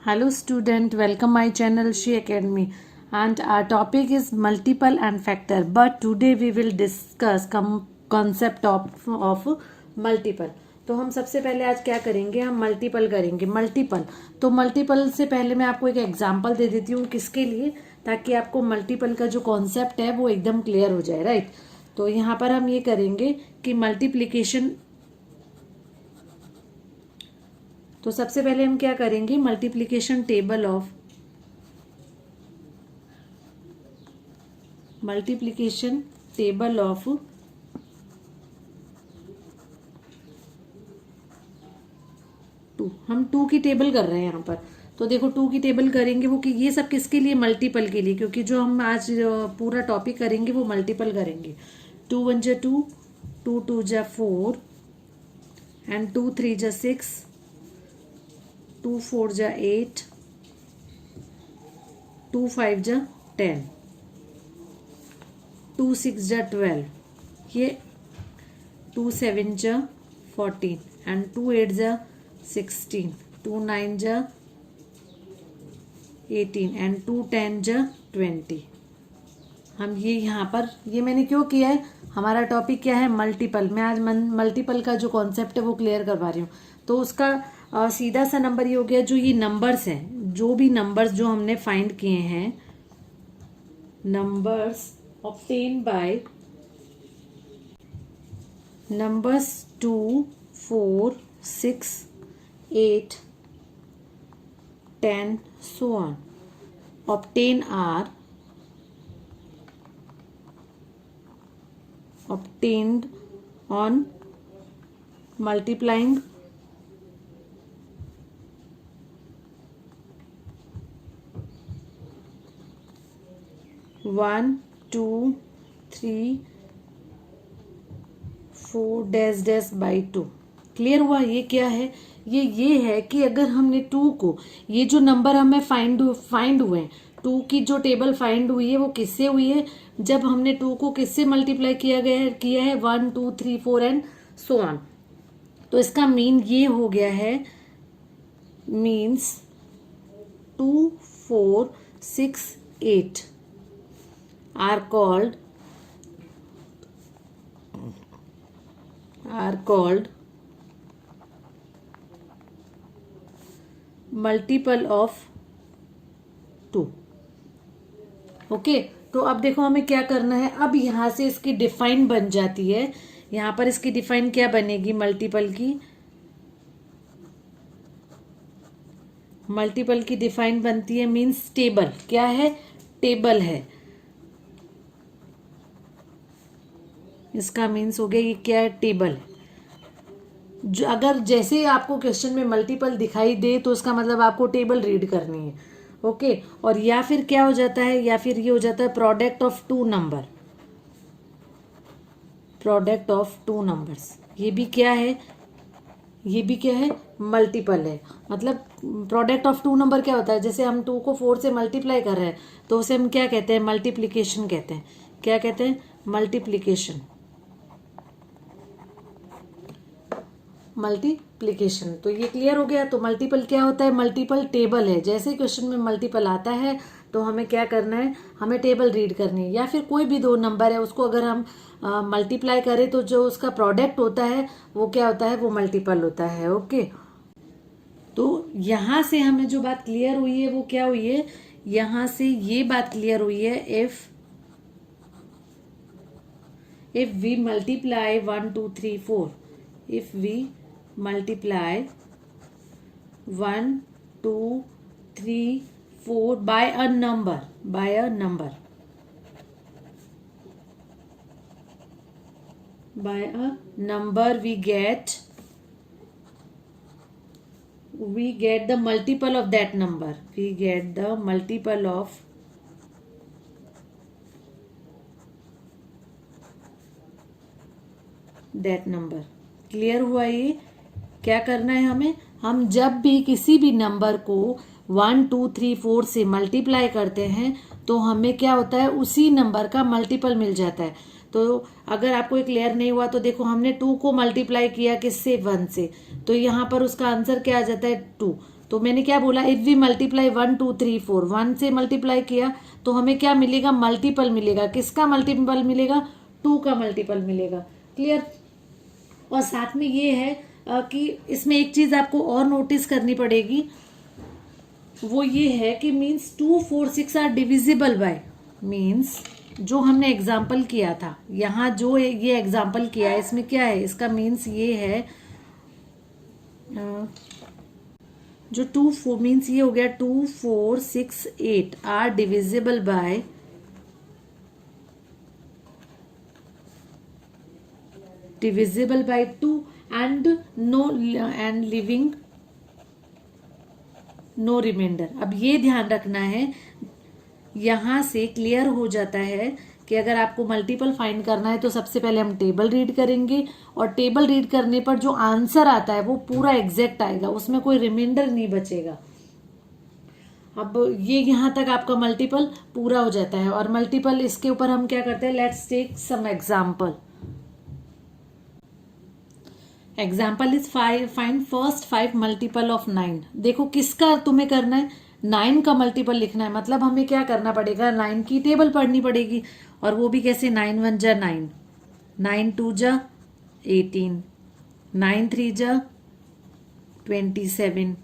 Hello student, welcome my channel She Academy and our topic is multiple and factor, but today we will discuss concept of multiple. तो हम सबसे पहले आज क्या करेंगे, हम मल्टीपल करेंगे। मल्टीपल, तो मल्टीपल से पहले मैं आपको एक एग्जांपल दे देती हूँ, किसके लिए, ताकि आपको मल्टीपल का जो कॉन्सेप्ट है वो एकदम क्लियर हो जाए, राइट। तो यहाँ पर हम ये करेंगे कि मल्टीप्लिकेशन, तो सबसे पहले हम क्या करेंगे, मल्टीप्लिकेशन टेबल ऑफ टू। हम टू की टेबल कर रहे हैं यहाँ पर। तो देखो टू की टेबल करेंगे वो कि ये सब किसके लिए, मल्टीपल के लिए, क्योंकि जो हम आज पूरा टॉपिक करेंगे वो मल्टीपल करेंगे। 2 1 जा 2, 2 2 जा 4 एंड 2 3 जा 6, 2 4 जा 8, 2 5 जा 10, 2 6 जा 12, ये 2 7 जा 14 एंड 2 8 जा 16, 2 9 जा 18 एंड 2 10 जा 20। हम ये यहाँ पर, ये मैंने क्यों किया है, हमारा टॉपिक क्या है, मल्टीपल। मैं आज मल्टीपल का जो कॉन्सेप्ट है वो क्लियर करवा रही हूँ। तो उसका सीधा सा नंबर ये हो गया, जो ये नंबर्स हैं, जो भी नंबर्स जो हमने फाइंड किए हैं, numbers obtain by numbers 2 4 6 8 10 so on obtained on multiplying one 2 3 4 dash dash by 2। Clear हुआ। ये क्या है, ये है कि अगर हमने 2 को, ये जो नंबर हमें फाइंड हुए हैं, 2 की जो टेबल फाइंड हुई है वो किससे हुई है, जब हमने 2 को किससे मल्टीप्लाई किया है 1 2 3 4 एंड सो ऑन। तो इसका मीन ये हो गया है, means 2 4 6 8 are called multiple of 2। Okay, तो अब देखो हमें क्या करना है, अब यहां से इसकी डिफाइन बन जाती है। यहां पर इसकी डिफाइन क्या बनेगी, मल्टीपल की डिफाइन बनती है, मीन्स टेबल। क्या है, टेबल है। इसका मीन्स हो गया, ये क्या है, टेबल। जो अगर जैसे आपको क्वेश्चन में मल्टीपल दिखाई दे तो उसका मतलब आपको टेबल रीड करनी है। ओके, और या फिर क्या हो जाता है, या फिर ये हो जाता है प्रोडक्ट ऑफ टू नंबर्स। ये भी क्या है, मल्टीपल है। मतलब प्रोडक्ट ऑफ टू नंबर क्या होता है, जैसे हम 2 को 4 से मल्टीप्लाई कर रहे हैं तो उसे हम क्या कहते हैं, मल्टीप्लीकेशन कहते हैं। क्या कहते हैं, मल्टीप्लिकेशन। तो ये क्लियर हो गया। तो मल्टीपल क्या होता है, मल्टीपल टेबल है। जैसे क्वेश्चन में मल्टीपल आता है तो हमें क्या करना है, हमें टेबल रीड करनी है। या फिर कोई भी 2 नंबर है उसको अगर हम मल्टीप्लाई करें तो जो उसका प्रोडक्ट होता है वो क्या होता है, वो मल्टीपल होता है। ओके, तो यहां से हमें जो बात क्लियर हुई है वो क्या हुई है, यहां से ये बात क्लियर हुई है, if we multiply 1 2 3 4, if we multiply 1 2 3 4 by a number we get the multiple of that number, clear हुआ। ये क्या करना है हमें, हम जब भी किसी भी नंबर को 1 2 3 4 से मल्टीप्लाई करते हैं तो हमें क्या होता है, उसी नंबर का मल्टीपल मिल जाता है। तो अगर आपको क्लियर नहीं हुआ तो देखो, हमने 2 को मल्टीप्लाई किया किससे, 1 से, तो यहाँ पर उसका आंसर क्या आ जाता है, 2। तो मैंने क्या बोला, इफ वी मल्टीप्लाई 1 2 3 4, 1 से मल्टीप्लाई किया तो हमें क्या मिलेगा, मल्टीपल मिलेगा। किसका मल्टीपल मिलेगा, 2 का मल्टीपल मिलेगा। क्लियर। और साथ में ये है कि इसमें एक चीज आपको और नोटिस करनी पड़ेगी, वो ये है कि means 2 4 6 are divisible by, means जो हमने एग्जाम्पल किया था यहाँ, जो ये एग्जाम्पल किया है इसमें क्या है, इसका मीन्स ये है जो 2 4 मीन्स ये हो गया 2 4 6 8 are divisible by divisible by 2 and leaving no remainder। अब ये ध्यान रखना है, यहां से क्लियर हो जाता है कि अगर आपको मल्टीपल फाइंड करना है तो सबसे पहले हम टेबल रीड करेंगे, और टेबल रीड करने पर जो आंसर आता है वो पूरा एग्जैक्ट आएगा, उसमें कोई रिमाइंडर नहीं बचेगा। अब ये यहां तक आपका मल्टीपल पूरा हो जाता है। और मल्टीपल इसके ऊपर हम क्या करते हैं, let's take some example. Example is find first 5 multiple of 9। देखो किसका तुम्हें करना है, 9 का मल्टीपल लिखना है, मतलब हमें क्या करना पड़ेगा, 9 की टेबल पढ़नी पड़ेगी। और वो भी कैसे, 9 1 जा 9, 9 2 जा 18, 9 3 जा 27,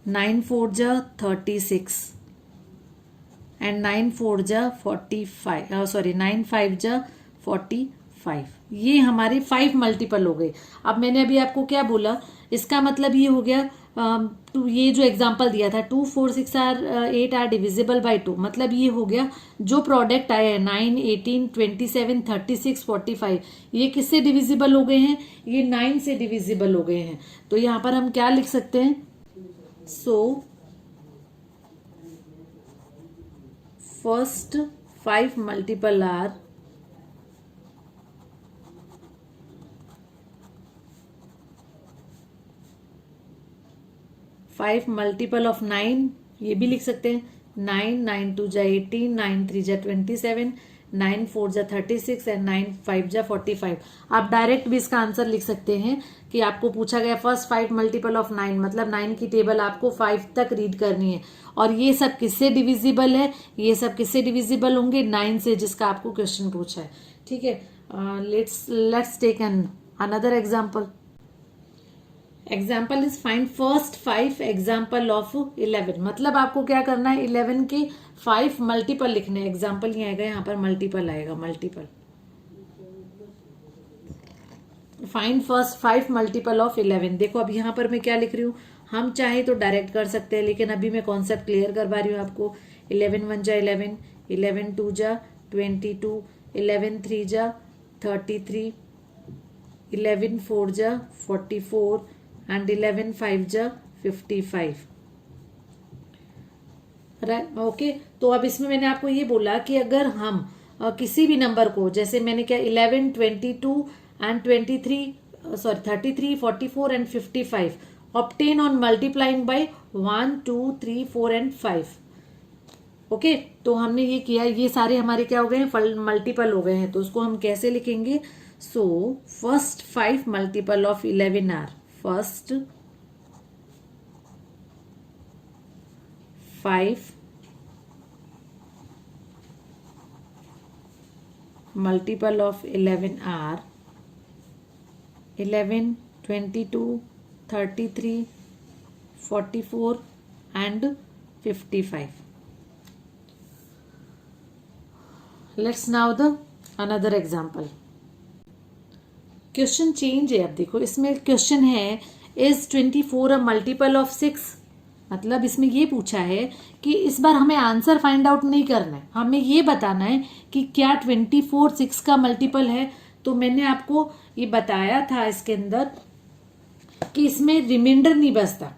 9 4 जा 36 एंड 9 4 जा 45, सॉरी 9 5 जा 45। ये हमारे 5 मल्टीपल हो गए। अब मैंने अभी आपको क्या बोला, इसका मतलब ये हो गया, ये जो एग्जांपल दिया था 2 4 6 आर 8 आर डिविजिबल बाय 2, मतलब ये हो गया जो प्रोडक्ट आया है 9 18 27 36 45, ये किससे डिविजिबल हो गए हैं, ये 9 से डिविजिबल हो गए हैं। तो यहां पर हम क्या लिख सकते हैं, so first 5 multiple are 5 multiple of 9, ये भी लिख सकते हैं, 9 9 2 जा 18, 9 3 जा 27, 9 4 जा 36 एंड 9 5 जा 45। आप डायरेक्ट भी इसका आंसर लिख सकते हैं कि आपको पूछा गया फर्स्ट 5 मल्टीपल ऑफ 9, मतलब 9 की टेबल आपको 5 तक रीड करनी है। और ये सब किससे डिविजिबल है, ये सब किससे डिविजिबल होंगे, 9 से, जिसका आपको क्वेश्चन पूछा है। ठीक है, let's take an another example. Example is find first 5 example of 11, मतलब आपको क्या करना है, 11 के 5 मल्टीपल लिखने हैं। एग्जाम्पल नहीं आएगा यहाँ पर, मल्टीपल आएगा, multiple. Find first 5 multiple of 11। देखो अब यहाँ पर मैं क्या लिख रही हूँ, हम चाहे तो डायरेक्ट कर सकते हैं, लेकिन अभी मैं कॉन्सेप्ट क्लियर करवा रही हूँ आपको। 11 1 जा 11, 11 2 जा 22, 11 3 जा 33, 11 4 जा 44 एंड 11 5 जा 55। Right, okay. तो अब इसमें मैंने आपको ये बोला कि अगर हम किसी भी नंबर को, जैसे मैंने क्या 11 22 and 23 sorry 33 44 and 55 obtain on multiplying by 1 2 3 4 and 5। Okay, तो हमने ये किया, ये सारे हमारे क्या हो गए हैं, मल्टीपल हो गए हैं। तो उसको हम कैसे लिखेंगे, so first 5 multiple of 11 are, first 5 multiple of 11 are 11 22 33 44 and 55। Let's now the another example। Question change है। अब देखो इसमें क्वेश्चन है इज 24 अ मल्टीपल ऑफ 6, मतलब इसमें ये पूछा है कि इस बार हमें आंसर फाइंड आउट नहीं करना है, हमें ये बताना है कि क्या 24 6 का मल्टीपल है। तो मैंने आपको ये बताया था इसके अंदर कि इसमें रिमाइंडर नहीं बचता।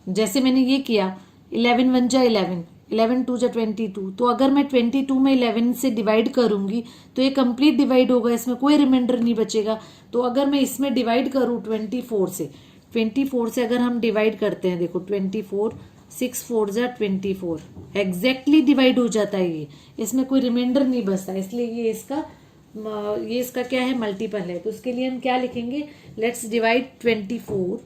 जैसे मैंने ये किया 11 1 जा 11, 11 2 जा 22, तो अगर मैं 22 में 11 से डिवाइड करूंगी तो ये कंप्लीट डिवाइड होगा, इसमें कोई रिमाइंडर नहीं बचेगा। तो अगर मैं इसमें डिवाइड करूं 24 से अगर हम डिवाइड करते हैं, देखो 24 6 4 जा 24, एग्जैक्टली डिवाइड हो जाता है ये, इसमें कोई रिमाइंडर नहीं बचता, इसलिए ये इसका क्या है, मल्टीपल है। तो उसके लिए हम क्या लिखेंगे, लेट्स डिवाइड 24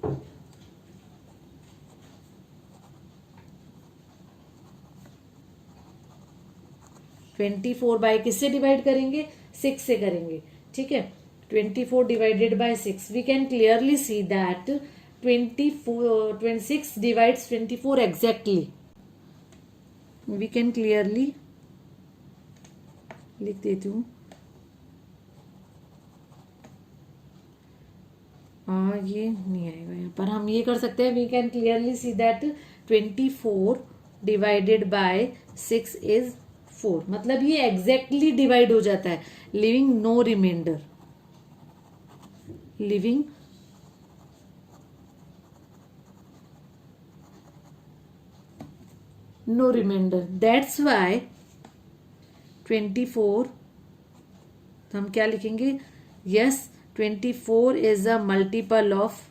24 बाय किससे डिवाइड करेंगे, 6 से करेंगे, ठीक है। 24 divided by 6, we can clearly see that 26 divides 24 exactly. We can clearly, लिख देती हूँ, ये नहीं आएगा यहाँ पर, हम ये कर सकते हैं, we can clearly see that 24 divided by 6 is 4, मतलब ये एग्जैक्टली डिवाइड हो जाता है, leaving no remainder, leaving no remainder. That's why 24, तो हम क्या लिखेंगे, yes 24 is a multiple of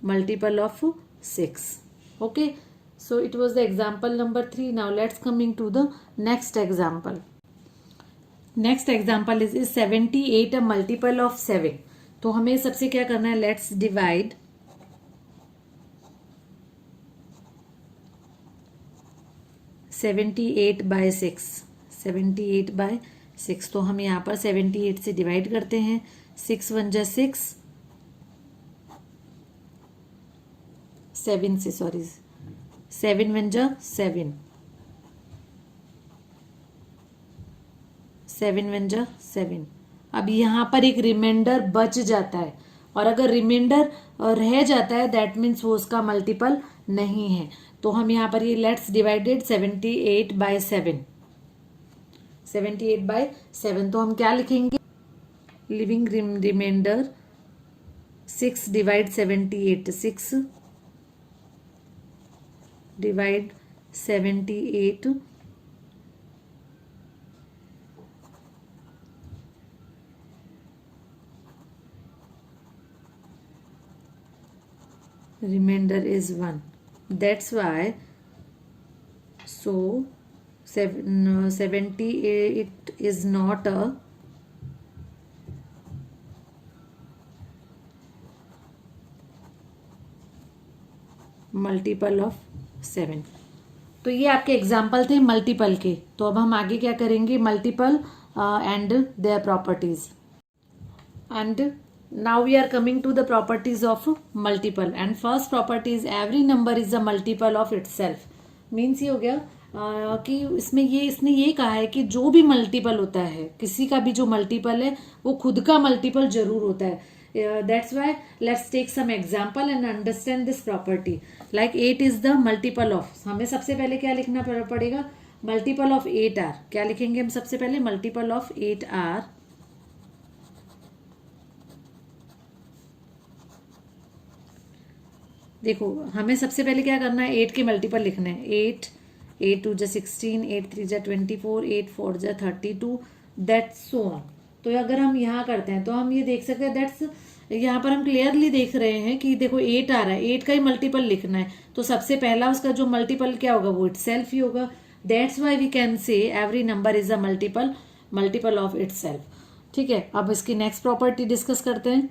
multiple of 6. Okay, so it was the example number 3. Now let's coming to the next example. Next example is 78 a multiple of 7. तो हमें सबसे क्या करना है, let's divide 78 by 6, 78 by 6, तो हम यहाँ पर 78 से डिवाइड करते हैं, 6 1 जा 6, 7 से, सॉरी 7 1 जा 7, 7 1 जा 7। अब यहाँ पर एक रिमाइंडर बच जाता है, और अगर रिमाइंडर रह जाता है दैट मीन्स वो उसका मल्टीपल नहीं है। तो हम यहाँ पर ये लेट्स डिवाइडेड 78 बाय 7, 78 बाय 7, तो हम क्या लिखेंगे, leaving remainder 6 divide 78, 6 divide 78, remainder is 1. That's why, so 78 is not a multiple of 7। तो ये आपके एग्जाम्पल थे मल्टीपल के। तो अब हम आगे क्या करेंगे, multiple and their properties. And now we are coming to the properties of multiple. And first property is every number is a multiple of itself. Means ये हो गया कि इसमें इसने ये कहा है कि जो भी मल्टीपल होता है, किसी का भी जो मल्टीपल है वो खुद का मल्टीपल जरूर होता है। That's why let's take some example and understand this property. Like 8 is the multiple of, हमें सबसे पहले क्या लिखना पड़ेगा, multiple of 8 r। क्या लिखेंगे हम सबसे पहले, multiple of 8 r देखो हमें सबसे पहले क्या करना है, 8 के मल्टीपल लिखना है। 8 2 जा 16, 8 3 जा 24, 8 4 जा 32, दैट्स सो ऑन। तो अगर हम यहाँ करते हैं तो हम ये देख सकते हैं, दैट्स यहाँ पर हम क्लियरली देख रहे हैं कि देखो 8 आ रहा है, 8 का ही मल्टीपल लिखना है, तो सबसे पहला उसका जो मल्टीपल क्या होगा, वो इटसेल्फ ही होगा। That's why we can say every number is a multiple of itself. ठीक है, अब इसकी नेक्स्ट प्रॉपर्टी डिस्कस करते हैं।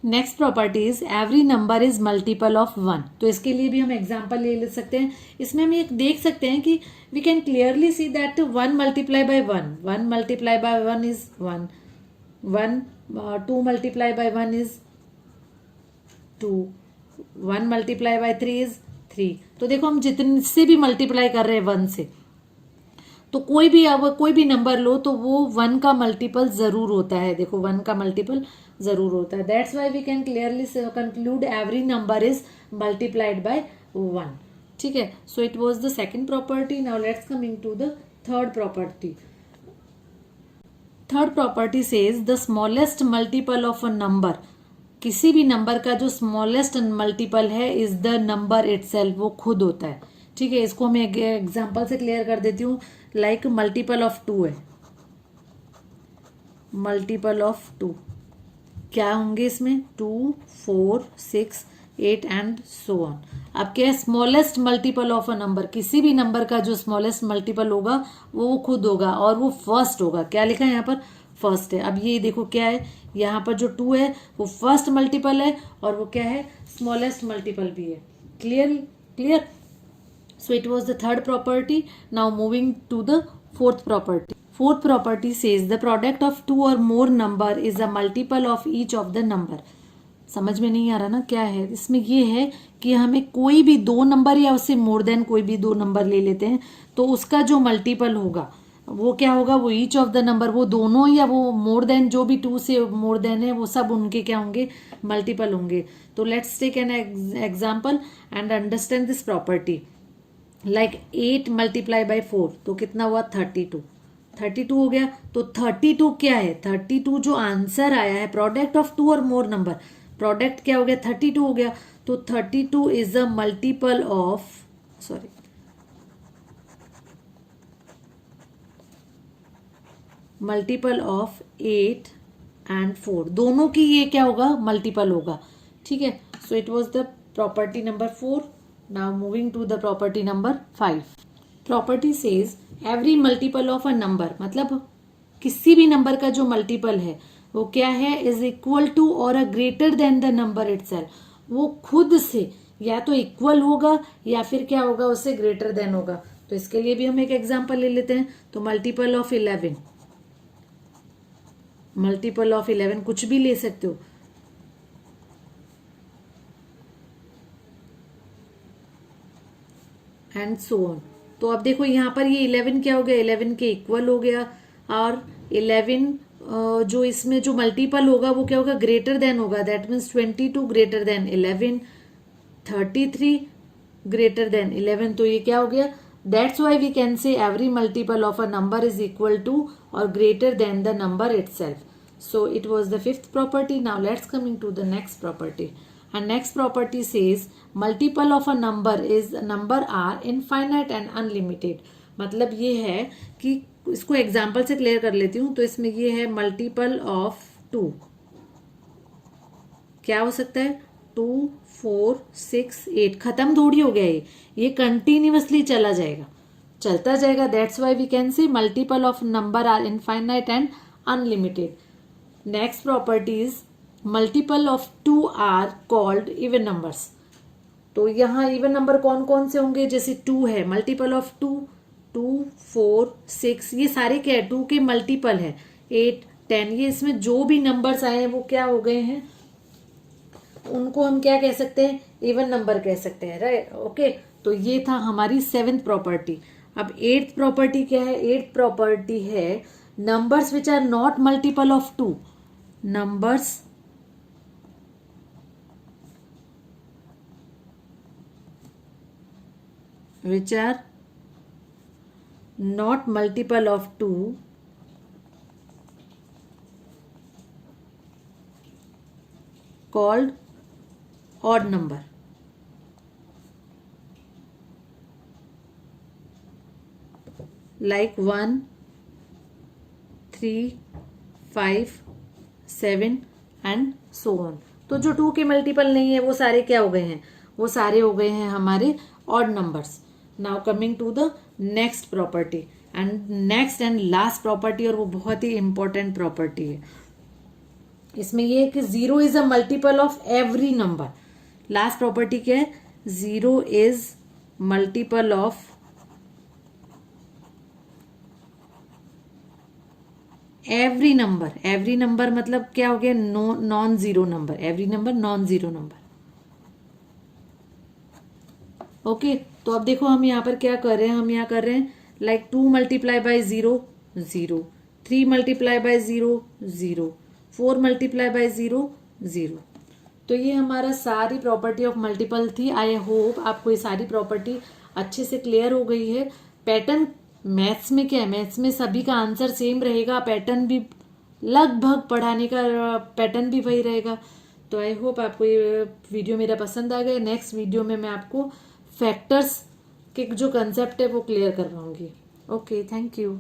Next property is every number is multiple of 1। तो इसके लिए भी हम एग्जांपल ले सकते हैं। इसमें हम एक देख सकते हैं कि we can clearly see that 1 multiply by 1, 1 multiply by 1 is 1, 2 multiply by 1 is 2, 1 multiply by 3 is 3। तो देखो हम जितने से भी मल्टीप्लाई कर रहे हैं 1 से, तो कोई भी नंबर लो तो वो 1 का मल्टीपल जरूर होता है। देखो 1 का मल्टीपल जरूर होता है। That's why we can clearly conclude every number is multiplied by 1। ठीक है, so it was the second property. Now let's coming to the third property. Third property says the smallest multiple of a number. किसी भी नंबर का जो smallest multiple है is the number itself, वो खुद होता है। ठीक है, इसको मैं एग्जांपल से क्लियर कर देती हूँ। लाइक मल्टीपल ऑफ 2 है, मल्टीपल ऑफ 2 क्या होंगे इसमें, 2 4 6 8 एंड सो ऑन। अब क्या है, smallest multiple of a number, किसी भी नंबर का जो स्मॉलेस्ट मल्टीपल होगा वो खुद होगा और वो फर्स्ट होगा। क्या लिखा है यहाँ पर, फर्स्ट है। अब ये देखो क्या है, यहाँ पर जो 2 है वो फर्स्ट मल्टीपल है और वो क्या है, स्मॉलेस्ट मल्टीपल भी है। Clear. So it was the third property. Now moving to the fourth property. Fourth property says the product of two or more number is a multiple of each of the number. समझ में नहीं आ रहा ना क्या है इसमें? ये है कि हमें कोई भी दो नंबर या उससे मोर देन कोई भी दो नंबर ले लेते हैं तो उसका जो मल्टीपल होगा वो क्या होगा, वो ईच ऑफ द नंबर, वो दोनों या वो मोर देन, जो भी टू से मोर देन है वो सब उनके क्या होंगे, मल्टीपल होंगे. तो let's take an example and understand this property. Like 8 multiply by 4 तो कितना हुआ, 32. 32 हो गया. तो 32 क्या है, 32 जो आंसर आया है प्रोडक्ट ऑफ टू और मोर नंबर, प्रोडक्ट क्या हो गया, 32 हो गया. तो 32 is a multiple of, sorry, multiple of 8 and 4, दोनों की ये क्या होगा, मल्टीपल होगा. ठीक है. So it was the property number 4. Now moving to the property number 5. Property says every multiple of a number, मतलब किसी भी नंबर का जो मल्टीपल है वो क्या है, इज इक्वल टू और a greater than the number itself. वो खुद से या तो इक्वल होगा या फिर क्या होगा, उससे ग्रेटर देन होगा. तो इसके लिए भी हम एक एग्जांपल ले लेते हैं. तो मल्टीपल ऑफ 11, मल्टीपल ऑफ 11 कुछ भी ले सकते हो. And so on. तो अब देखो यहाँ पर ये 11 क्या हो गया, 11 के इक्वल हो गया. और 11 जो इसमें जो मल्टीपल होगा वो क्या होगा, ग्रेटर देन होगा. That means 22 greater than 11, 33 greater than 11. तो ये क्या हो गया, that's why we can say every multiple of a number is equal to और greater than the number itself. So it was the fifth property. Now let's coming to the next property. And next property says multiple of a number is number are infinite and unlimited. मतलब ये है कि इसको example से clear कर लेती हूँ. तो इसमें ये है मल्टीपल ऑफ 2, क्या हो सकता है, 2, 4, 6, 8. खत्म थोड़ी हो गया ये कंटिन्यूअसली चला जाएगा, चलता जाएगा. That's why we can say multiple of number are infinite and unlimited. Next property is multiple of 2 are called even numbers. तो यहाँ इवन नंबर कौन कौन से होंगे, जैसे 2 है, मल्टीपल ऑफ 2, 2, 4, 6, ये सारे क्या है, 2 के मल्टीपल है. 8, 10, ये इसमें जो भी नंबर्स आए हैं वो क्या हो गए हैं, उनको हम क्या कह सकते हैं, इवन नंबर कह सकते हैं. Right, okay. तो ये था हमारी 7th प्रॉपर्टी. अब 8th प्रॉपर्टी क्या है, 8th प्रॉपर्टी है numbers which are not multiple of 2, numbers which are not multiple of 2 called odd number. Like 1, 3, 5, 7 and so on. तो जो 2 के मल्टीपल नहीं है वो सारे क्या हो गए हैं, वो सारे हो गए हैं हमारे odd numbers. Now coming to the next property and next and last property, और वो बहुत ही इंपॉर्टेंट प्रॉपर्टी है. इसमें ये है कि 0 is a multiple of every number. Last property क्या है, 0 is multiple of every number. Every number मतलब क्या हो गया, non zero number. Every number non zero number. Okay. तो अब देखो हम यहाँ पर क्या कर रहे हैं, हम यहाँ कर रहे हैं like 2 multiply by 0, 0, 3 multiply by 0, 0, 4 multiply by 0, 0. तो ये हमारा सारी प्रॉपर्टी ऑफ मल्टीपल थी. आई होप आपको ये सारी प्रॉपर्टी अच्छे से क्लियर हो गई है. पैटर्न मैथ्स में क्या है, मैथ्स में सभी का आंसर सेम रहेगा, पैटर्न भी लगभग पढ़ाने का पैटर्न भी वही रहेगा. तो आई होप आपको ये वीडियो मेरा पसंद आ गया. नेक्स्ट वीडियो में मैं आपको फैक्टर्स के जो कंसेप्ट है वो क्लियर करवाऊंगी. Okay, thank you.